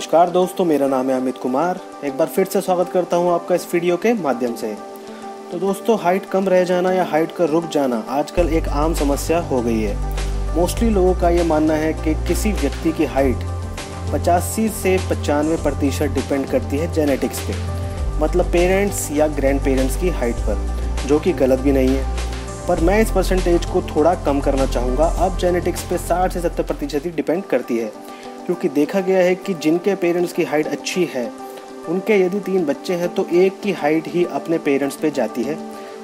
नमस्कार दोस्तों, मेरा नाम है अमित कुमार। एक बार फिर से स्वागत करता हूं आपका इस वीडियो के माध्यम से। तो दोस्तों, हाइट कम रह जाना या हाइट का रुक जाना आजकल एक आम समस्या हो गई है। मोस्टली लोगों का ये मानना है कि किसी व्यक्ति की हाइट 85 से 95% डिपेंड करती है जेनेटिक्स पे, मतलब पेरेंट्स या ग्रैंड पेरेंट्स की हाइट पर, जो कि गलत भी नहीं है। पर मैं इस परसेंटेज को थोड़ा कम करना चाहूँगा। अब जेनेटिक्स पे 60 से 70% ही डिपेंड करती है, क्योंकि देखा गया है कि जिनके पेरेंट्स की हाइट अच्छी है, उनके यदि 3 बच्चे हैं तो एक की हाइट ही अपने पेरेंट्स पे जाती है,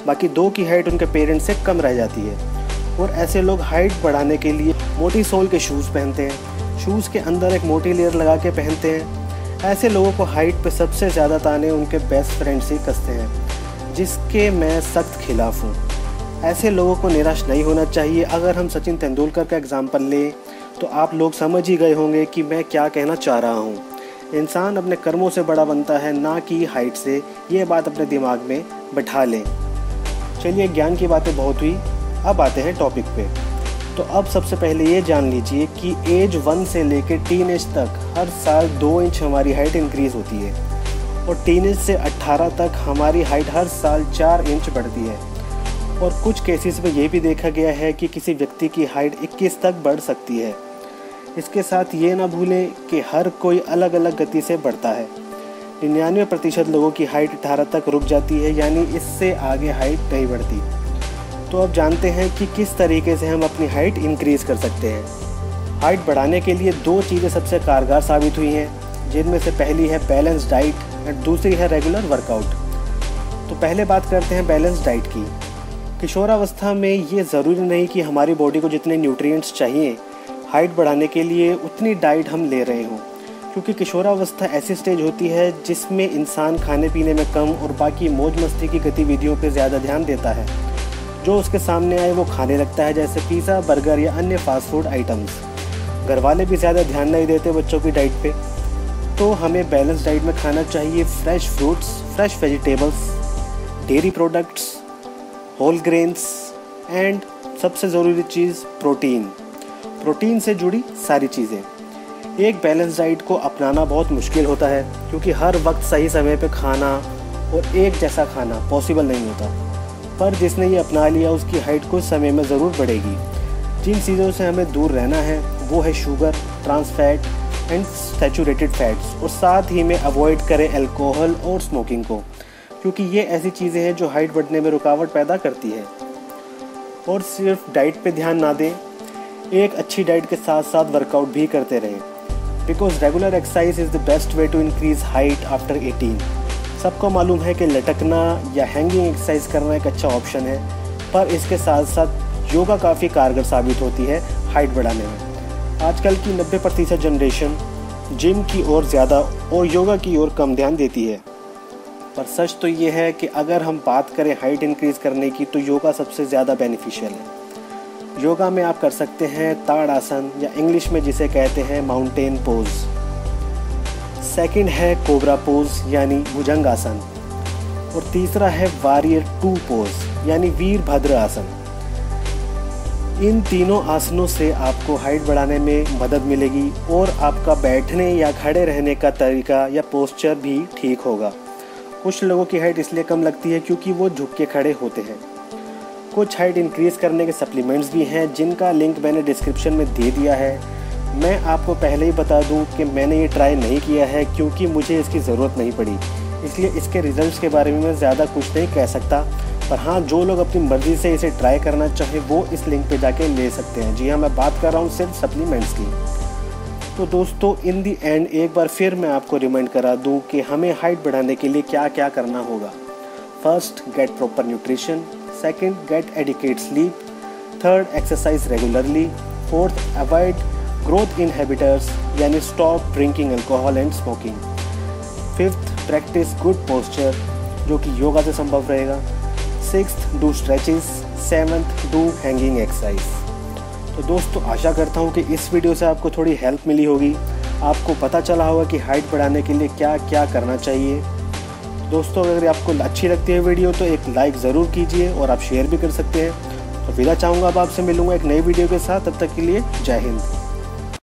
बाकी 2 की हाइट उनके पेरेंट्स से कम रह जाती है। और ऐसे लोग हाइट बढ़ाने के लिए मोटी सोल के शूज़ पहनते हैं, शूज़ के अंदर एक मोटी लेयर लगा के पहनते हैं। ऐसे लोगों को हाइट पे सबसे ज़्यादा ताने उनके बेस्ट फ्रेंड्स ही कसते हैं, जिसके मैं सख्त खिलाफ हूँ। ऐसे लोगों को निराश नहीं होना चाहिए। अगर हम सचिन तेंदुलकर का एग्जाम्पल लें तो आप लोग समझ ही गए होंगे कि मैं क्या कहना चाह रहा हूँ। इंसान अपने कर्मों से बड़ा बनता है, ना कि हाइट से। ये बात अपने दिमाग में बैठा लें। चलिए, ज्ञान की बातें बहुत हुई, अब आते हैं टॉपिक पे। तो अब सबसे पहले ये जान लीजिए कि एज 1 से लेकर टीनेज तक हर साल 2 इंच हमारी हाइट इंक्रीज़ होती है, और टीनेज से 18 तक हमारी हाइट हर साल 4 इंच बढ़ती है। और कुछ केसेस में ये भी देखा गया है कि किसी व्यक्ति की हाइट 21 तक बढ़ सकती है। इसके साथ ये ना भूलें कि हर कोई अलग अलग गति से बढ़ता है। 99% लोगों की हाइट 18 तक रुक जाती है, यानी इससे आगे हाइट नहीं बढ़ती। तो अब जानते हैं कि किस तरीके से हम अपनी हाइट इंक्रीज़ कर सकते हैं। हाइट बढ़ाने के लिए 2 चीज़ें सबसे कारगर साबित हुई हैं, जिनमें से पहली है बैलेंस डाइट और दूसरी है रेगुलर वर्कआउट। तो पहले बात करते हैं बैलेंस डाइट की। किशोरावस्था में ये ज़रूरी नहीं कि हमारी बॉडी को जितने न्यूट्रिएंट्स चाहिए हाइट बढ़ाने के लिए उतनी डाइट हम ले रहे हों, क्योंकि किशोरावस्था ऐसी स्टेज होती है जिसमें इंसान खाने पीने में कम और बाकी मौज मस्ती की गतिविधियों पर ज़्यादा ध्यान देता है। जो उसके सामने आए वो खाने लगता है, जैसे पिज़्ज़ा, बर्गर या अन्य फास्ट फूड आइटम्स। घर वाले भी ज़्यादा ध्यान नहीं देते बच्चों की डाइट पे। तो हमें बैलेंस डाइट में खाना चाहिए fresh fruits, fresh vegetables, dairy products, whole grains and सबसे ज़रूरी चीज़ प्रोटीन से जुड़ी सारी चीज़ें। एक बैलेंस डाइट को अपनाना बहुत मुश्किल होता है, क्योंकि हर वक्त सही समय पे खाना और एक जैसा खाना पॉसिबल नहीं होता। पर जिसने ये अपना लिया उसकी हाइट कुछ समय में ज़रूर बढ़ेगी। जिन चीज़ों से हमें दूर रहना है वो है sugar, trans fat and saturated fats, और साथ ही में अवॉइड करें अल्कोहल और स्मोकिंग को, क्योंकि ये ऐसी चीज़ें हैं जो हाइट बढ़ने में रुकावट पैदा करती है। और सिर्फ डाइट पे ध्यान ना दें, एक अच्छी डाइट के साथ साथ वर्कआउट भी करते रहें, because regular exercise is the best way to increase height after 18। सबको मालूम है कि लटकना या हैंगिंग एक्सरसाइज करना एक अच्छा ऑप्शन है, पर इसके साथ साथ योगा काफ़ी कारगर साबित होती है हाइट बढ़ाने में। आजकल की 90% जनरेशन जिम की ओर ज़्यादा और योगा की ओर कम ध्यान देती है। पर सच तो ये है कि अगर हम बात करें हाइट इंक्रीज़ करने की, तो योगा सबसे ज़्यादा बेनिफिशियल है। योगा में आप कर सकते हैं ताड़ासन, या इंग्लिश में जिसे कहते हैं माउंटेन पोज। सेकंड है कोबरा पोज यानी भुजंगासन, और तीसरा है वॉरियर 2 पोज यानी वीरभद्र आसन। इन तीनों आसनों से आपको हाइट बढ़ाने में मदद मिलेगी, और आपका बैठने या खड़े रहने का तरीका या पोस्चर भी ठीक होगा। कुछ लोगों की हाइट इसलिए कम लगती है क्योंकि वो झुक के खड़े होते हैं। कुछ हाइट इंक्रीज़ करने के सप्लीमेंट्स भी हैं, जिनका लिंक मैंने डिस्क्रिप्शन में दे दिया है। मैं आपको पहले ही बता दूं कि मैंने ये ट्राई नहीं किया है, क्योंकि मुझे इसकी ज़रूरत नहीं पड़ी, इसलिए इसके रिजल्ट्स के बारे में मैं ज़्यादा कुछ नहीं कह सकता। पर हाँ, जो लोग अपनी मर्ज़ी से इसे ट्राई करना चाहें वो इस लिंक पे जाके ले सकते हैं। जी हाँ, मैं बात कर रहा हूँ सिर्फ सप्लीमेंट्स की। तो दोस्तों, इन दी एंड एक बार फिर मैं आपको रिमाइंड करा दूँ कि हमें हाइट बढ़ाने के लिए क्या क्या करना होगा। First, get proper nutrition. Second, get adequate sleep. Third, exercise regularly. Fourth, avoid growth inhibitors यानी stop drinking alcohol and smoking. Fifth, practice good posture, जो कि योगा से संभव रहेगा। Sixth, do stretches. Seventh, do hanging exercise. तो दोस्तों, आशा करता हूँ कि इस वीडियो से आपको थोड़ी हेल्प मिली होगी, आपको पता चला होगा कि हाइट बढ़ाने के लिए क्या क्या करना चाहिए। दोस्तों, अगर आपको अच्छी लगती है वीडियो तो एक लाइक ज़रूर कीजिए, और आप शेयर भी कर सकते हैं। तो विदा चाहूँगा, अब आपसे मिलूँगा एक नई वीडियो के साथ। तब तक के लिए जय हिंद।